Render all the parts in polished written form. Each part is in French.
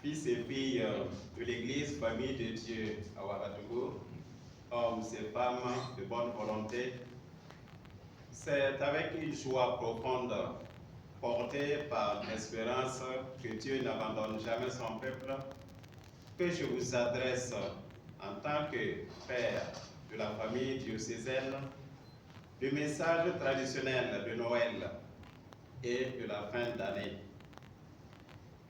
fils et filles de l'Église, famille de Dieu à Ouagadougou, hommes et femmes de bonne volonté, c'est avec une joie profonde, portée par l'espérance que Dieu n'abandonne jamais son peuple, que je vous adresse en tant que père de la famille diocésaine le message traditionnel de Noël et de la fin d'année.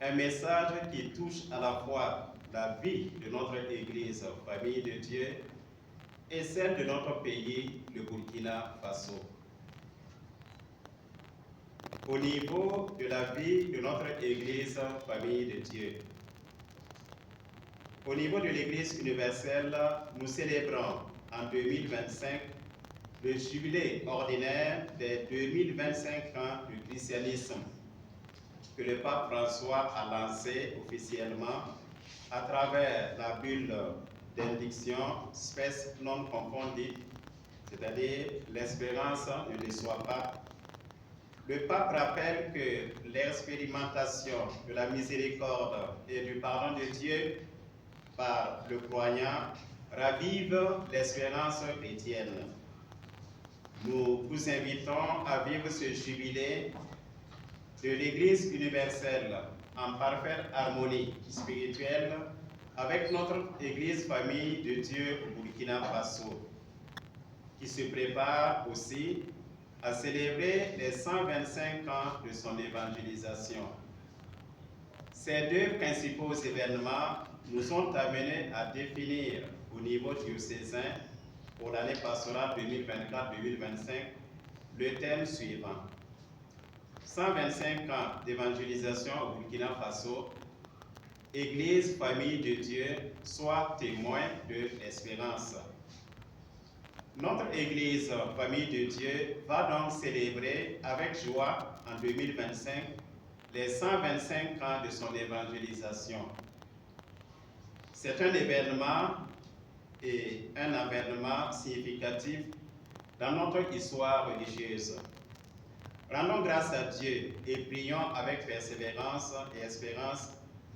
Un message qui touche à la fois la vie de notre Église, famille de Dieu, et celle de notre pays, le Burkina Faso. Au niveau de la vie de notre Église, famille de Dieu, au niveau de l'Église universelle, nous célébrons en 2025 le jubilé ordinaire des 2025 ans du christianisme que le pape François a lancé officiellement à travers la bulle d'indiction spes non confondit, c'est-à-dire l'espérance ne déçoit pas. Le pape rappelle que l'expérimentation de la miséricorde et du pardon de Dieu par le croyant ravive l'espérance chrétienne. Nous vous invitons à vivre ce jubilé de l'Église universelle en parfaite harmonie spirituelle avec notre Église famille de Dieu au Burkina Faso, qui se prépare aussi à célébrer les 125 ans de son évangélisation. Ces deux principaux événements nous ont amenés à définir au niveau diocésain pour l'année pastorale 2024-2025 le thème suivant: 125 ans d'évangélisation au Burkina Faso, Église, famille de Dieu, soit témoin de l'espérance. Notre Église, famille de Dieu, va donc célébrer avec joie en 2025 les 125 ans de son évangélisation. C'est un événement et un avènement significatif dans notre histoire religieuse. Rendons grâce à Dieu et prions avec persévérance et espérance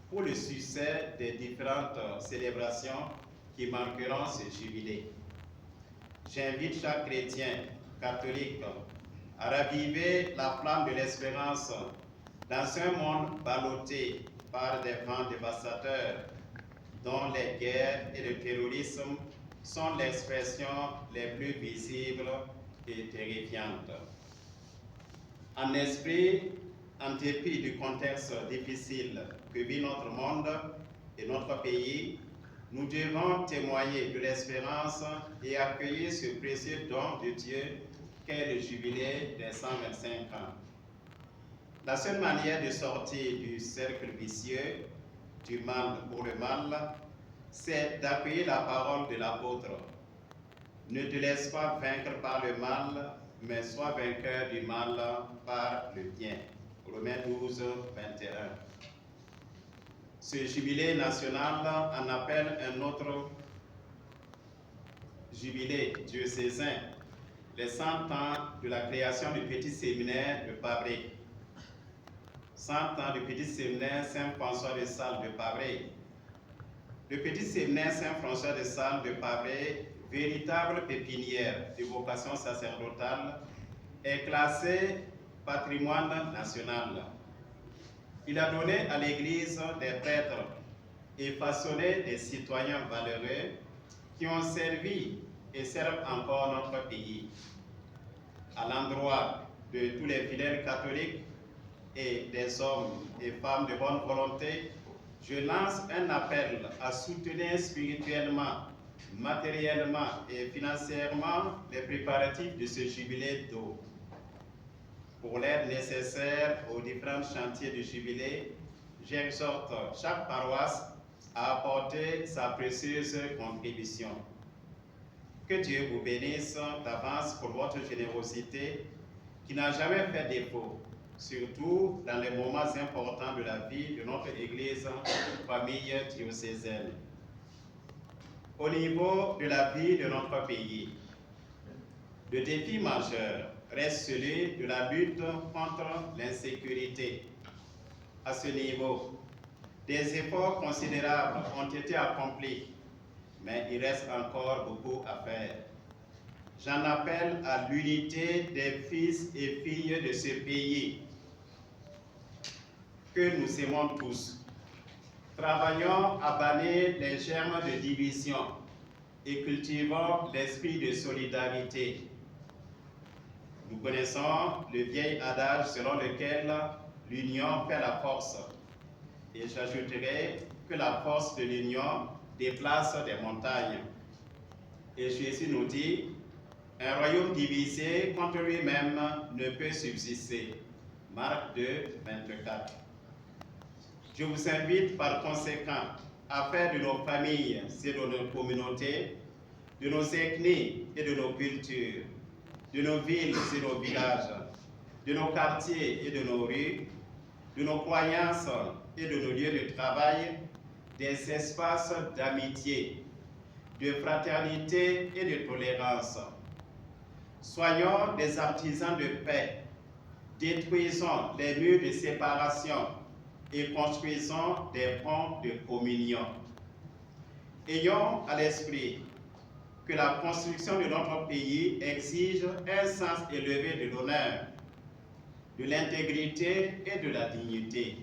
pour le succès des différentes célébrations qui marqueront ce jubilé. J'invite chaque chrétien catholique à raviver la flamme de l'espérance dans un monde ballotté par des vents dévastateurs dont les guerres et le terrorisme sont l'expression les plus visibles et terrifiantes. En esprit, en dépit du contexte difficile que vit notre monde et notre pays, nous devons témoigner de l'espérance et accueillir ce précieux don de Dieu qu'est le jubilé des 125 ans. La seule manière de sortir du cercle vicieux, du mal pour le mal, c'est d'accueillir la parole de l'apôtre. Ne te laisse pas vaincre par le mal, mais sois vainqueur du mal par le bien. Romains 12, 21. Ce jubilé national en appelle un autre jubilé diocésain, les 100 ans de la création du petit séminaire de Pabré. 100 ans du petit séminaire Saint-François de Sales de Pabré. Le petit séminaire Saint-François de Sales de Pabré, véritable pépinière de vocation sacerdotale, est classé patrimoine national. Il a donné à l'Église des prêtres et façonné des citoyens valeureux qui ont servi et servent encore notre pays. À l'endroit de tous les fidèles catholiques et des hommes et femmes de bonne volonté, je lance un appel à soutenir spirituellement, matériellement et financièrement les préparatifs de ce jubilé d'eau. Pour l'aide nécessaire aux différents chantiers du jubilé, j'exhorte chaque paroisse à apporter sa précieuse contribution. Que Dieu vous bénisse d'avance pour votre générosité qui n'a jamais fait défaut, surtout dans les moments importants de la vie de notre Église, famille diocésaine. Au niveau de la vie de notre pays, le défi majeur reste celui de la lutte contre l'insécurité. À ce niveau, Des efforts considérables ont été accomplis, mais il reste encore beaucoup à faire. J'en appelle à l'unité des fils et filles de ce pays que nous aimons tous. Travaillons à bannir les germes de division et cultivons l'esprit de solidarité. Nous connaissons le vieil adage selon lequel l'union fait la force. Et j'ajouterai que la force de l'union déplace des montagnes. Et Jésus nous dit, un royaume divisé contre lui-même ne peut subsister. Marc 2, 24. Je vous invite par conséquent à faire de nos familles et de nos communautés, de nos ethnies et de nos cultures, de nos villes et nos villages, de nos quartiers et de nos rues, de nos croyances et de nos lieux de travail, des espaces d'amitié, de fraternité et de tolérance. Soyons des artisans de paix, détruisons les murs de séparation et construisons des ponts de communion. Ayons à l'esprit que la construction de notre pays exige un sens élevé de l'honneur, de l'intégrité et de la dignité.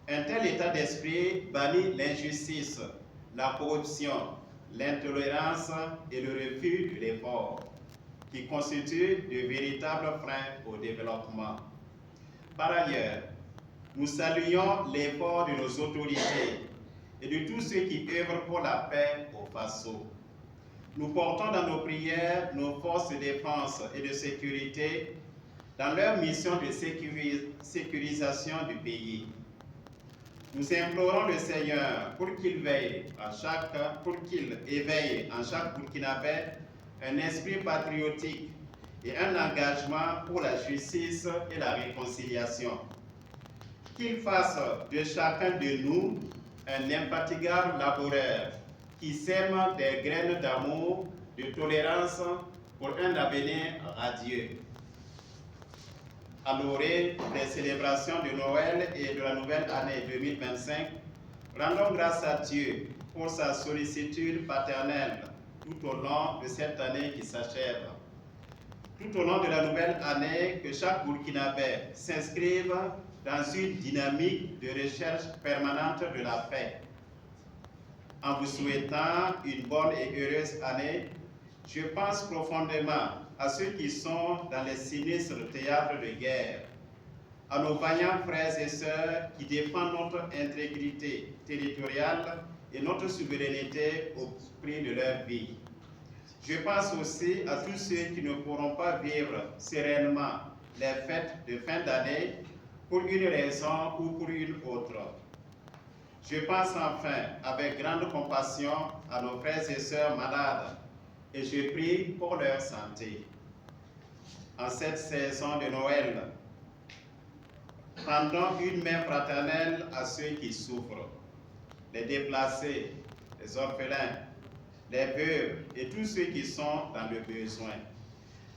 Un tel état d'esprit bannit l'injustice, la corruption, l'intolérance et le refus de l'effort, qui constituent de véritables freins au développement. Par ailleurs, nous saluons l'effort de nos autorités et de tous ceux qui œuvrent pour la paix au Faso. Nous portons dans nos prières nos forces de défense et de sécurité dans leur mission de sécurisation du pays. Nous implorons le Seigneur pour qu'il éveille en chaque Burkinabé un esprit patriotique et un engagement pour la justice et la réconciliation. Qu'il fasse de chacun de nous un infatigable laboureur qui sème des graines d'amour, de tolérance pour un avenir radieux. À l'orée des célébrations de Noël et de la nouvelle année 2025, rendons grâce à Dieu pour sa sollicitude paternelle tout au long de cette année qui s'achève. Tout au long de la nouvelle année, que chaque Burkinabé s'inscrive dans une dynamique de recherche permanente de la paix. En vous souhaitant une bonne et heureuse année, je pense profondément à ceux qui sont dans les sinistres théâtres de guerre, à nos vaillants frères et sœurs qui défendent notre intégrité territoriale et notre souveraineté au prix de leur vie. Je pense aussi à tous ceux qui ne pourront pas vivre sereinement les fêtes de fin d'année pour une raison ou pour une autre. Je pense enfin avec grande compassion à nos frères et sœurs malades et je prie pour leur santé. En cette saison de Noël, tendons une main fraternelle à ceux qui souffrent, les déplacés, les orphelins, les veuves et tous ceux qui sont dans le besoin.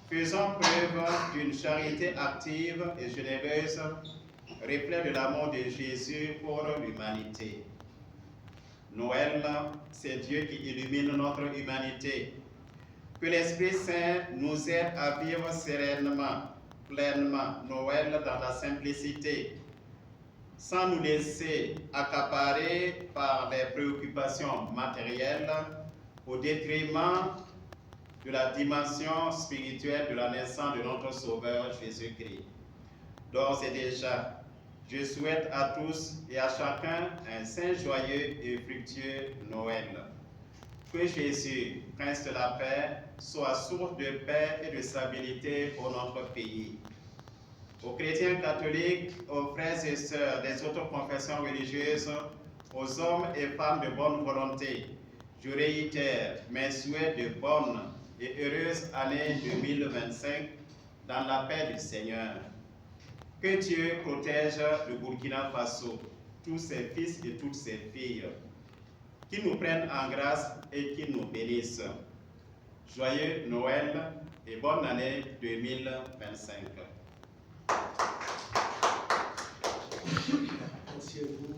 Faisons preuve d'une charité active et généreuse, reflet de l'amour de Jésus pour l'humanité. Noël, c'est Dieu qui illumine notre humanité. Que l'Esprit Saint nous aide à vivre sereinement, pleinement Noël dans la simplicité, sans nous laisser accaparer par les préoccupations matérielles au détriment de la dimension spirituelle de la naissance de notre Sauveur Jésus-Christ. D'ores et déjà, je souhaite à tous et à chacun un saint, joyeux et fructueux Noël. Que Jésus, Prince de la paix, soit source de paix et de stabilité pour notre pays. Aux chrétiens catholiques, aux frères et sœurs des autres confessions religieuses, aux hommes et femmes de bonne volonté, je réitère mes souhaits de bonne et heureuse année 2025 dans la paix du Seigneur. Que Dieu protège le Burkina Faso, tous ses fils et toutes ses filles, qu'il nous prenne en grâce et qu'il nous bénisse. Joyeux Noël et bonne année 2025.